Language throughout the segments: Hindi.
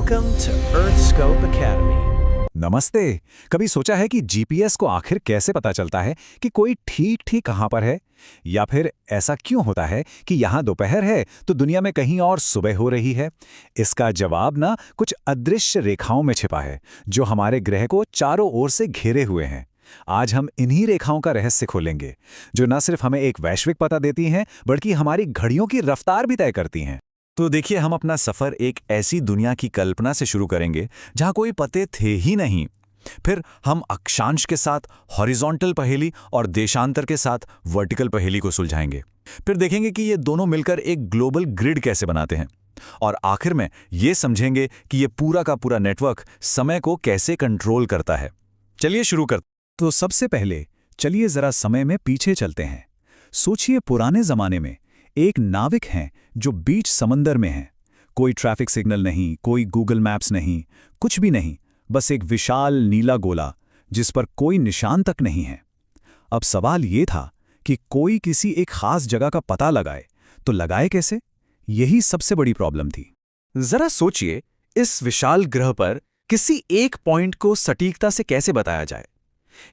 Welcome to Earthscope Academy. नमस्ते। कभी सोचा है कि जीपीएस को आखिर कैसे पता चलता है कि कोई ठीक ठीक कहाँ पर है? या फिर ऐसा क्यों होता है कि यहाँ दोपहर है तो दुनिया में कहीं और सुबह हो रही है? इसका जवाब ना कुछ अदृश्य रेखाओं में छिपा है, जो हमारे ग्रह को चारों ओर से घेरे हुए हैं। आज हम इन्हीं रेखाओं का रहस्य खोलेंगे, जो न सिर्फ हमें एक वैश्विक पता देती हैं, बल्कि हमारी घड़ियों की रफ्तार भी तय करती हैं। तो देखिए, हम अपना सफर एक ऐसी दुनिया की कल्पना से शुरू करेंगे जहां कोई पते थे ही नहीं। फिर हम अक्षांश के साथ हॉरिजॉन्टल पहेली और देशांतर के साथ वर्टिकल पहेली को सुलझाएंगे। फिर देखेंगे कि ये दोनों मिलकर एक ग्लोबल ग्रिड कैसे बनाते हैं। और आखिर में ये समझेंगे कि ये पूरा का पूरा नेटवर्क समय को कैसे कंट्रोल करता है। चलिए शुरू करते। तो सबसे पहले चलिए जरा समय में पीछे चलते हैं। सोचिए, पुराने जमाने में एक नाविक हैं जो बीच समंदर में हैं। कोई ट्रैफिक सिग्नल नहीं, कोई गूगल मैप्स नहीं, कुछ भी नहीं, बस एक विशाल नीला गोला जिस पर कोई निशान तक नहीं है। अब सवाल ये था कि कोई किसी एक खास जगह का पता लगाए, तो लगाए कैसे? यही सबसे बड़ी प्रॉब्लम थी। जरा सोचिए, इस विशाल ग्रह पर किसी एक पॉइंट को सटीकता से कैसे बताया जाए।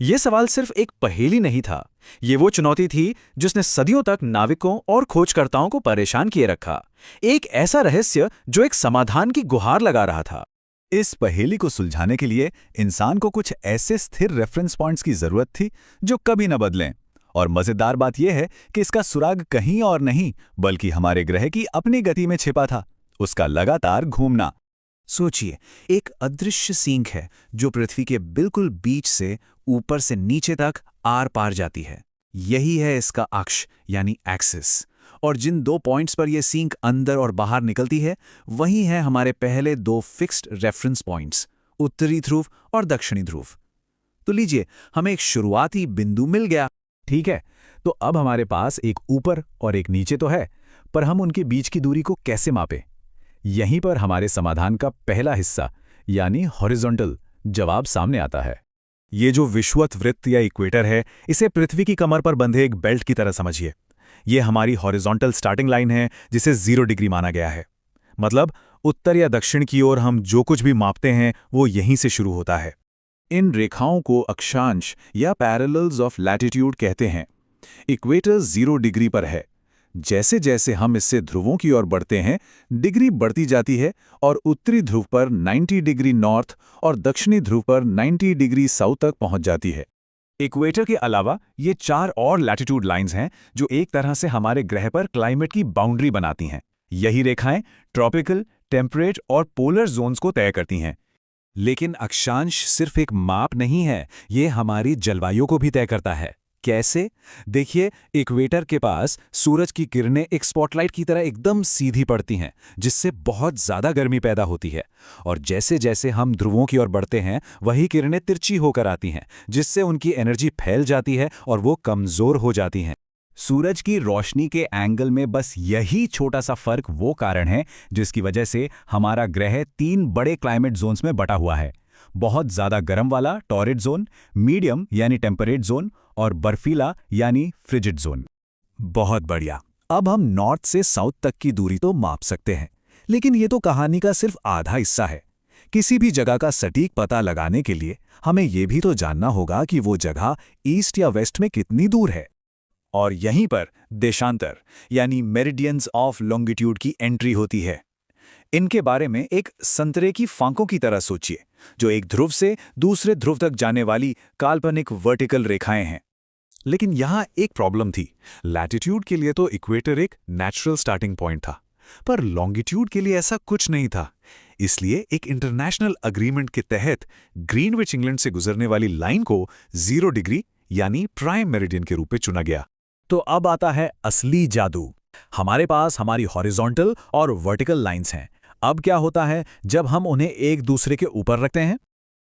यह सवाल सिर्फ एक पहेली नहीं था, ये वो चुनौती थी जिसने सदियों तक नाविकों और खोजकर्ताओं को परेशान किए रखा। एक ऐसा रहस्य जो एक समाधान की गुहार लगा रहा था। इस पहेली को सुलझाने के लिए इंसान को कुछ ऐसे स्थिर रेफरेंस पॉइंट्स की जरूरत थी जो कभी न बदलें। और मजेदार बात यह है कि इसका सुराग कहीं और नहीं, बल्कि हमारे ग्रह की अपनी गति में छिपा था, उसका लगातार घूमना। सोचिए, एक अदृश्य सींग है जो पृथ्वी के बिल्कुल बीच से ऊपर से नीचे तक आर पार जाती है। यही है इसका अक्ष यानी एक्सिस। और जिन दो पॉइंट्स पर यह सींग अंदर और बाहर निकलती है, वही है हमारे पहले दो फिक्स्ड रेफरेंस पॉइंट्स, उत्तरी ध्रुव और दक्षिणी ध्रुव। तो लीजिए, हमें एक शुरुआती बिंदु मिल गया। ठीक है, तो अब हमारे पास एक ऊपर और एक नीचे तो है, पर हम उनके बीच की दूरी को कैसे मापें? यहीं पर हमारे समाधान का पहला हिस्सा यानी हॉरिजॉन्टल जवाब सामने आता है। ये जो विषुवत वृत्त या इक्वेटर है, इसे पृथ्वी की कमर पर बंधे एक बेल्ट की तरह समझिए। ये हमारी हॉरिजॉन्टल स्टार्टिंग लाइन है, जिसे 0 डिग्री माना गया है। मतलब उत्तर या दक्षिण की ओर हम जो कुछ भी मापते हैं वो यहीं से शुरू होता है। इन रेखाओं को अक्षांश या पैरेलल्स ऑफ लैटिट्यूड कहते हैं। इक्वेटर 0 डिग्री पर है। जैसे जैसे हम इससे ध्रुवों की ओर बढ़ते हैं, डिग्री बढ़ती जाती है और उत्तरी ध्रुव पर 90 डिग्री नॉर्थ और दक्षिणी ध्रुव पर 90 डिग्री साउथ तक पहुंच जाती है। इक्वेटर के अलावा ये 4 और लैटिट्यूड लाइंस हैं जो एक तरह से हमारे ग्रह पर क्लाइमेट की बाउंड्री बनाती हैं। यही रेखाएं ट्रॉपिकल, टेम्परेट और पोलर जोन्स को तय करती हैं। लेकिन अक्षांश सिर्फ एक माप नहीं है, ये हमारी जलवायु को भी तय करता है। कैसे? देखिए, इक्वेटर के पास सूरज की किरणें एक स्पॉटलाइट की तरह एकदम सीधी पड़ती हैं, जिससे बहुत ज़्यादा गर्मी पैदा होती है। और जैसे जैसे हम ध्रुवों की ओर बढ़ते हैं, वही किरणें तिरछी होकर आती हैं, जिससे उनकी एनर्जी फैल जाती है और वो कमज़ोर हो जाती हैं। सूरज की रोशनी के एंगल में बस यही छोटा सा फर्क वो कारण है जिसकी वजह से हमारा ग्रह 3 बड़े क्लाइमेट जोन्स में बटा हुआ है। बहुत ज़्यादा गर्म वाला टॉरिड जोन, मीडियम यानी टेम्परेट जोन और बर्फीला यानी फ्रिजिड जोन। बहुत बढ़िया। अब हम नॉर्थ से साउथ तक की दूरी तो माप सकते हैं, लेकिन ये तो कहानी का सिर्फ आधा हिस्सा है। किसी भी जगह का सटीक पता लगाने के लिए हमें ये भी तो जानना होगा कि वो जगह ईस्ट या वेस्ट में कितनी दूर है। और यहीं पर देशांतर यानी मेरिडियंस ऑफ लॉन्गिट्यूड की एंट्री होती है। इनके बारे में एक संतरे की फांकों की तरह सोचिए, जो एक ध्रुव से दूसरे ध्रुव तक जाने वाली काल्पनिक वर्टिकल रेखाएं हैं। लेकिन यहां एक प्रॉब्लम थी। लैटिट्यूड के लिए तो इक्वेटर एक नेचुरल स्टार्टिंग पॉइंट था, पर लॉन्गिट्यूड के लिए ऐसा कुछ नहीं था। इसलिए एक इंटरनेशनल अग्रीमेंट के तहत ग्रीनविच इंग्लैंड से गुजरने वाली लाइन को 0 डिग्री यानी प्राइम मेरिडियन के रूप में चुना गया। तो अब आता है असली जादू। हमारे पास हमारी हॉरिजॉन्टल और वर्टिकल लाइंस हैं। अब क्या होता है जब हम उन्हें एक दूसरे के ऊपर रखते हैं?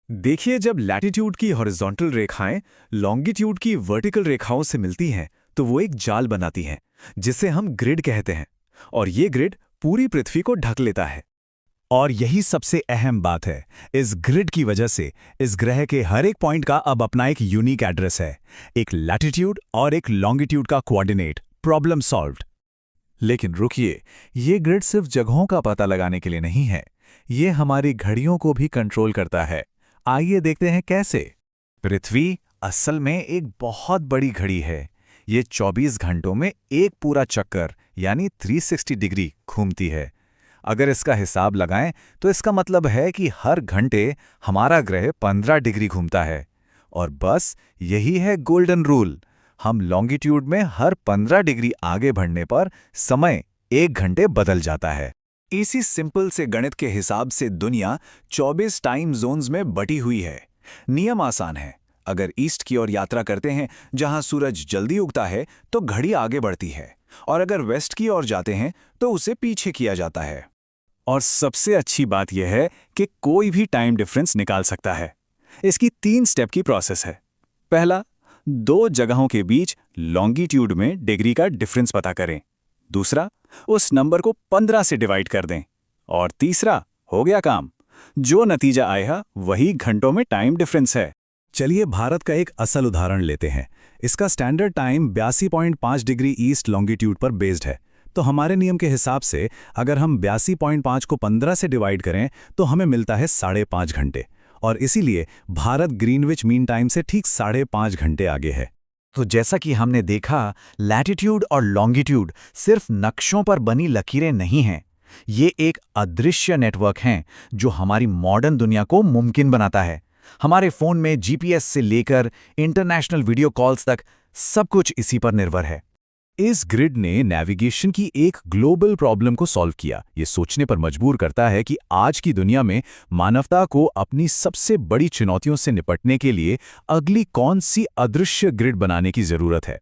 देखिए, जब लैटिट्यूड की हॉरिजॉन्टल रेखाएं लॉन्गिट्यूड की वर्टिकल रेखाओं से मिलती हैं, तो वो एक जाल बनाती हैं, जिसे हम ग्रिड कहते हैं। और ये ग्रिड पूरी पृथ्वी को ढक लेता है। और यही सबसे अहम बात है, इस ग्रिड की वजह से इस ग्रह के हर एक पॉइंट का अब अपना एक यूनिक एड्रेस है, एक लैटिट्यूड और एक लॉन्गिट्यूड का कोऑर्डिनेट। Problem solved. लेकिन रुकिए, ये ग्रिड सिर्फ जगहों का पता लगाने के लिए नहीं है, ये हमारी घड़ियों को भी कंट्रोल करता है। आइए देखते हैं कैसे। पृथ्वी असल में एक बहुत बड़ी घड़ी है। ये 24 घंटों में एक पूरा चक्कर यानी 360 डिग्री घूमती है। अगर इसका हिसाब लगाएं तो इसका मतलब है कि हर घंटे हमारा ग्रह 15 डिग्री घूमता है। और बस यही है गोल्डन रूल। हम लॉन्गिट्यूड में हर 15 डिग्री आगे बढ़ने पर समय 1 घंटे बदल जाता है। इसी सिंपल से गणित के हिसाब से दुनिया 24 टाइम जोन्स में बटी हुई है। नियम आसान है। अगर ईस्ट की ओर यात्रा करते हैं जहां सूरज जल्दी उगता है तो घड़ी आगे बढ़ती है, और अगर वेस्ट की ओर जाते हैं तो उसे पीछे किया जाता है। और सबसे अच्छी बात यह है कि कोई भी टाइम डिफरेंस निकाल सकता है। इसकी 3 स्टेप की प्रोसेस है। पहला, 2 जगहों के बीच लॉन्गिट्यूड में डिग्री का डिफरेंस पता करें। दूसरा, उस नंबर को 15 से डिवाइड कर दें। और तीसरा, हो गया काम। जो नतीजा आया वही घंटों में टाइम डिफरेंस है। चलिए भारत का एक असल उदाहरण लेते हैं। इसका standard time 82.5 degree east longitude पर बेस्ड है। तो हमारे नियम के हिसाब से अगर हम 82.5 को 15 से डिवाइड करें तो हमें मिलता है 5.5 घंटे। और इसीलिए भारत ग्रीनविच मीन टाइम से ठीक 5.5 घंटे आगे है। तो जैसा कि हमने देखा, लैटिट्यूड और लॉन्गिट्यूड सिर्फ नक्शों पर बनी लकीरें नहीं हैं। ये एक अदृश्य नेटवर्क हैं जो हमारी मॉडर्न दुनिया को मुमकिन बनाता है। हमारे फ़ोन में जीपीएस से लेकर इंटरनेशनल वीडियो कॉल्स तक सब कुछ इसी पर निर्भर है। इस ग्रिड ने नेविगेशन की एक ग्लोबल प्रॉब्लम को सॉल्व किया। ये सोचने पर मजबूर करता है कि आज की दुनिया में मानवता को अपनी सबसे बड़ी चुनौतियों से निपटने के लिए अगली कौन सी अदृश्य ग्रिड बनाने की जरूरत है।